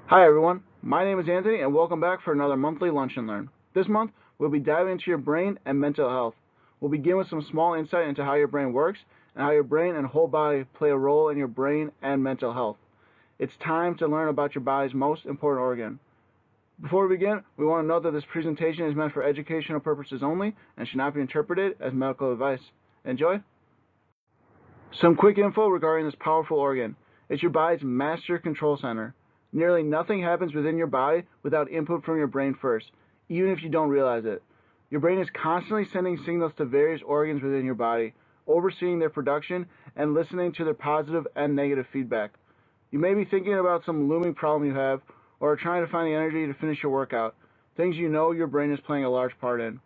Hi everyone, my name is Anthony and welcome back for another monthly Lunch and Learn. This month, we'll be diving into your brain and mental health. We'll begin with some small insight into how your brain works and how your brain and whole body play a role in your brain and mental health. It's time to learn about your body's most important organ. Before we begin, we want to note that this presentation is meant for educational purposes only and should not be interpreted as medical advice. Enjoy! Some quick info regarding this powerful organ. It's your body's master control center. Nearly nothing happens within your body without input from your brain first, even if you don't realize it. Your brain is constantly sending signals to various organs within your body, overseeing their production and listening to their positive and negative feedback. You may be thinking about some looming problem you have, or are trying to find the energy to finish your workout, things you know your brain is playing a large part in.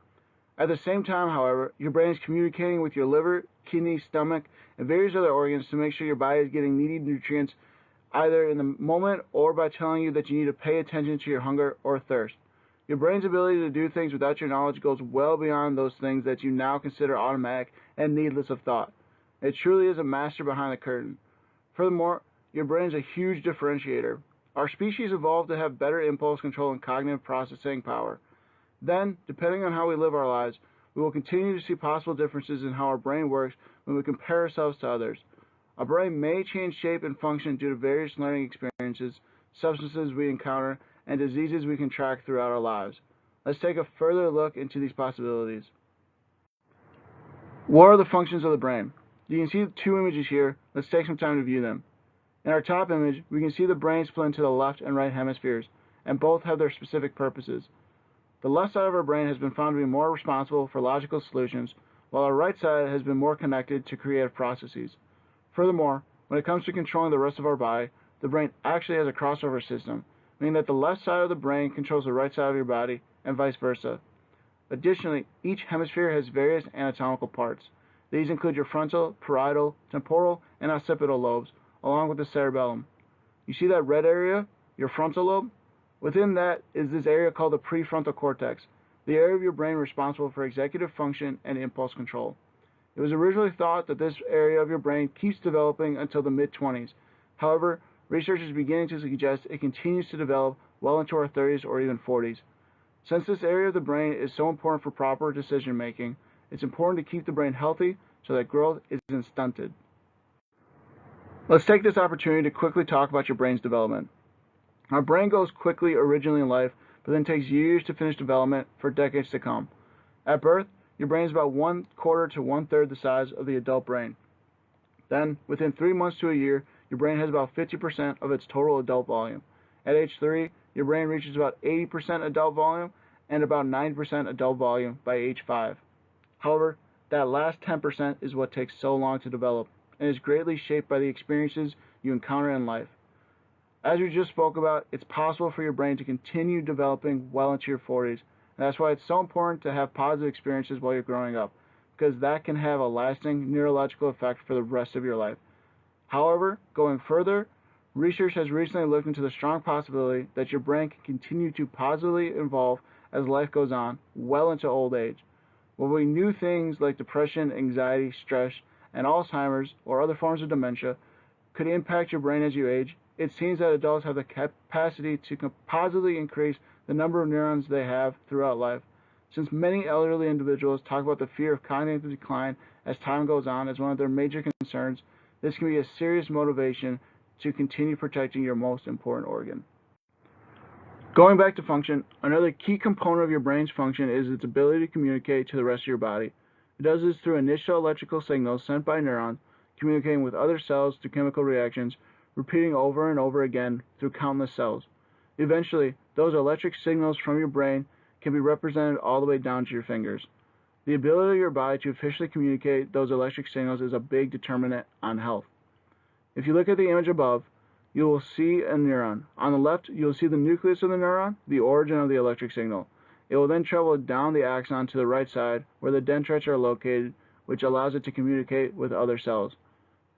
At the same time, however, your brain is communicating with your liver, kidney, stomach, and various other organs to make sure your body is getting needed nutrients either in the moment or by telling you that you need to pay attention to your hunger or thirst. Your brain's ability to do things without your knowledge goes well beyond those things that you now consider automatic and needless of thought. It truly is a master behind the curtain. Furthermore, your brain is a huge differentiator. Our species evolved to have better impulse control and cognitive processing power. Then, depending on how we live our lives, we will continue to see possible differences in how our brain works when we compare ourselves to others. Our brain may change shape and function due to various learning experiences, substances we encounter, and diseases we contract throughout our lives. Let's take a further look into these possibilities. What are the functions of the brain? You can see two images here. Let's take some time to view them. In our top image, we can see the brain split into the left and right hemispheres, and both have their specific purposes. The left side of our brain has been found to be more responsible for logical solutions, while our right side has been more connected to creative processes. Furthermore, when it comes to controlling the rest of our body, the brain actually has a crossover system, meaning that the left side of the brain controls the right side of your body, and vice versa. Additionally, each hemisphere has various anatomical parts. These include your frontal, parietal, temporal, and occipital lobes, along with the cerebellum. You see that red area, your frontal lobe? Within that is this area called the prefrontal cortex, the area of your brain responsible for executive function and impulse control. It was originally thought that this area of your brain keeps developing until the mid-20s. However, research is beginning to suggest it continues to develop well into our 30s or even 40s. Since this area of the brain is so important for proper decision making, it's important to keep the brain healthy so that growth isn't stunted. Let's take this opportunity to quickly talk about your brain's development. Our brain goes quickly originally in life, but then takes years to finish development for decades to come. At birth, your brain is about 1/4 to 1/3 the size of the adult brain. Then, within 3 months to a year, your brain has about 50% of its total adult volume. At age 3, your brain reaches about 80% adult volume and about 9% adult volume by age 5. However, that last 10% is what takes so long to develop and is greatly shaped by the experiences you encounter in life. As we just spoke about, it's possible for your brain to continue developing well into your 40s, and that's why it's so important to have positive experiences while you're growing up, because that can have a lasting neurological effect for the rest of your life. However, going further, research has recently looked into the strong possibility that your brain can continue to positively evolve as life goes on, well into old age. While we knew things like depression, anxiety, stress, and Alzheimer's or other forms of dementia could impact your brain as you age, it seems that adults have the capacity to positively increase the number of neurons they have throughout life. Since many elderly individuals talk about the fear of cognitive decline as time goes on as one of their major concerns, this can be a serious motivation to continue protecting your most important organ. Going back to function, another key component of your brain's function is its ability to communicate to the rest of your body. It does this through initial electrical signals sent by neurons, communicating with other cells through chemical reactions, repeating over and over again through countless cells. Eventually, those electric signals from your brain can be represented all the way down to your fingers. The ability of your body to efficiently communicate those electric signals is a big determinant on health. If you look at the image above, you will see a neuron. On the left, you will see the nucleus of the neuron, the origin of the electric signal. It will then travel down the axon to the right side where the dendrites are located, which allows it to communicate with other cells.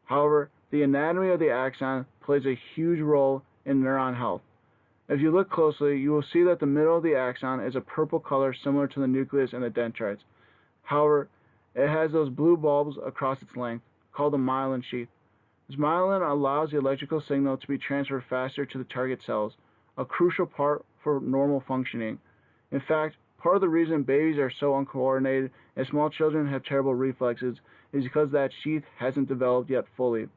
However, the anatomy of the axon plays a huge role in neuron health. If you look closely, you will see that the middle of the axon is a purple color similar to the nucleus and the dendrites. However, it has those blue bulbs across its length, called the myelin sheath. This myelin allows the electrical signal to be transferred faster to the target cells, a crucial part for normal functioning. In fact, part of the reason babies are so uncoordinated and small children have terrible reflexes is because that sheath hasn't developed yet fully.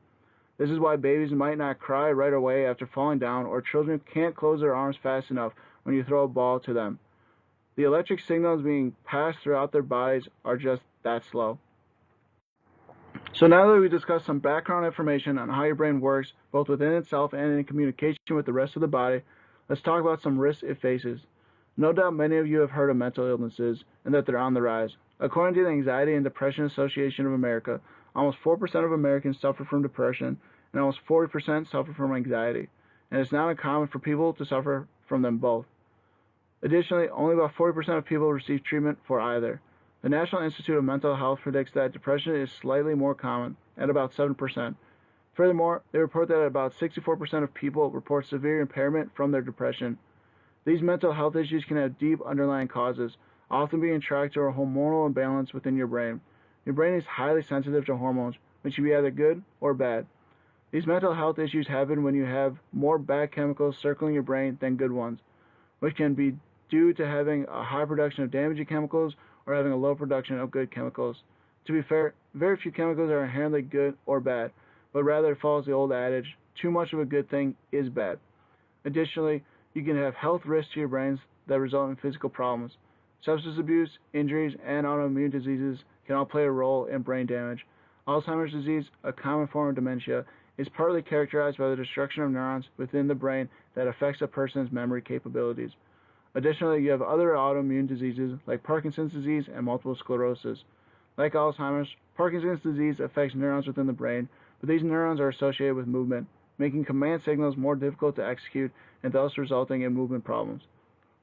This is why babies might not cry right away after falling down, or children can't close their arms fast enough when you throw a ball to them. The electric signals being passed throughout their bodies are just that slow. So now that we've discussed some background information on how your brain works, both within itself and in communication with the rest of the body, let's talk about some risks it faces. No doubt many of you have heard of mental illnesses and that they're on the rise. According to the Anxiety and Depression Association of America, almost 4% of Americans suffer from depression and almost 40% suffer from anxiety, and it's not uncommon for people to suffer from them both. Additionally, only about 40% of people receive treatment for either. The National Institute of Mental Health predicts that depression is slightly more common, at about 7%. Furthermore, they report that about 64% of people report severe impairment from their depression. These mental health issues can have deep underlying causes, often being tracked to a hormonal imbalance within your brain. Your brain is highly sensitive to hormones, which can be either good or bad. These mental health issues happen when you have more bad chemicals circling your brain than good ones, which can be due to having a high production of damaging chemicals or having a low production of good chemicals. To be fair, very few chemicals are inherently good or bad, but rather it follows the old adage, too much of a good thing is bad. Additionally, you can have health risks to your brains that result in physical problems. Substance abuse, injuries, and autoimmune diseases can all play a role in brain damage. Alzheimer's disease, a common form of dementia, is partly characterized by the destruction of neurons within the brain that affects a person's memory capabilities. Additionally, you have other autoimmune diseases like Parkinson's disease and multiple sclerosis. Like Alzheimer's, Parkinson's disease affects neurons within the brain, but these neurons are associated with movement, making command signals more difficult to execute and thus resulting in movement problems.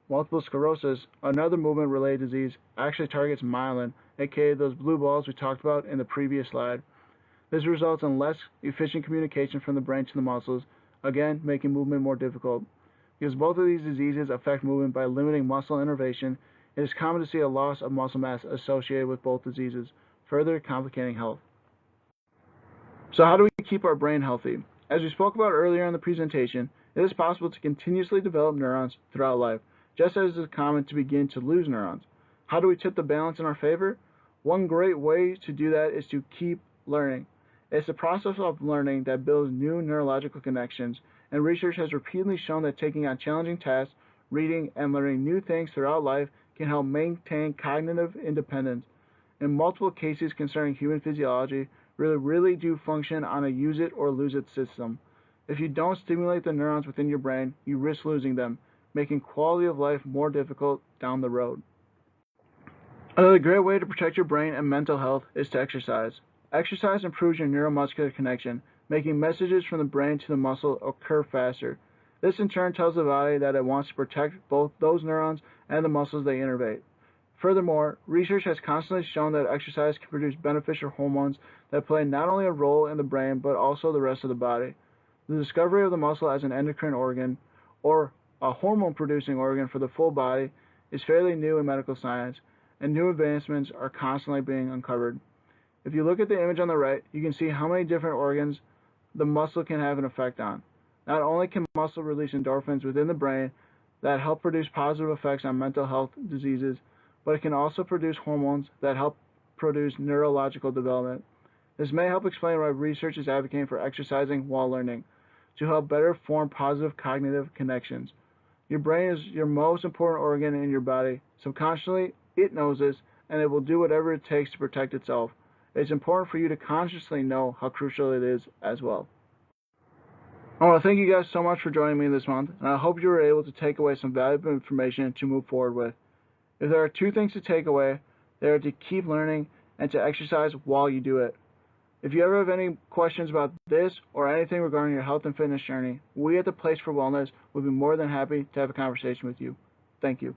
Multiple sclerosis, another movement-related disease, actually targets myelin, aka those blue balls we talked about in the previous slide. This results in less efficient communication from the brain to the muscles, again making movement more difficult. Because both of these diseases affect movement by limiting muscle innervation, it is common to see a loss of muscle mass associated with both diseases, further complicating health. So how do we keep our brain healthy? As we spoke about earlier in the presentation, it is possible to continuously develop neurons throughout life, just as it is common to begin to lose neurons. How do we tip the balance in our favor? One great way to do that is to keep learning. It's the process of learning that builds new neurological connections, and research has repeatedly shown that taking on challenging tasks, reading, and learning new things throughout life can help maintain cognitive independence. In multiple cases concerning human physiology, really do function on a use it or lose it system. If you don't stimulate the neurons within your brain, you risk losing them, making quality of life more difficult down the road. Another great way to protect your brain and mental health is to exercise. Exercise improves your neuromuscular connection, making messages from the brain to the muscle occur faster. This in turn tells the body that it wants to protect both those neurons and the muscles they innervate. Furthermore, research has constantly shown that exercise can produce beneficial hormones that play not only a role in the brain but also the rest of the body. The discovery of the muscle as an endocrine organ, or a hormone-producing organ for the full body, is fairly new in medical science, and new advancements are constantly being uncovered. If you look at the image on the right, you can see how many different organs the muscle can have an effect on. Not only can muscle release endorphins within the brain that help produce positive effects on mental health diseases, but it can also produce hormones that help produce neurological development. This may help explain why research is advocating for exercising while learning, to help better form positive cognitive connections. Your brain is your most important organ in your body. Subconsciously, it knows this, and it will do whatever it takes to protect itself. It's important for you to consciously know how crucial it is as well. I want to thank you guys so much for joining me this month, and I hope you were able to take away some valuable information to move forward with. If there are two things to take away, they are to keep learning and to exercise while you do it. If you ever have any questions about this or anything regarding your health and fitness journey, we at the Place for Wellness would be more than happy to have a conversation with you. Thank you.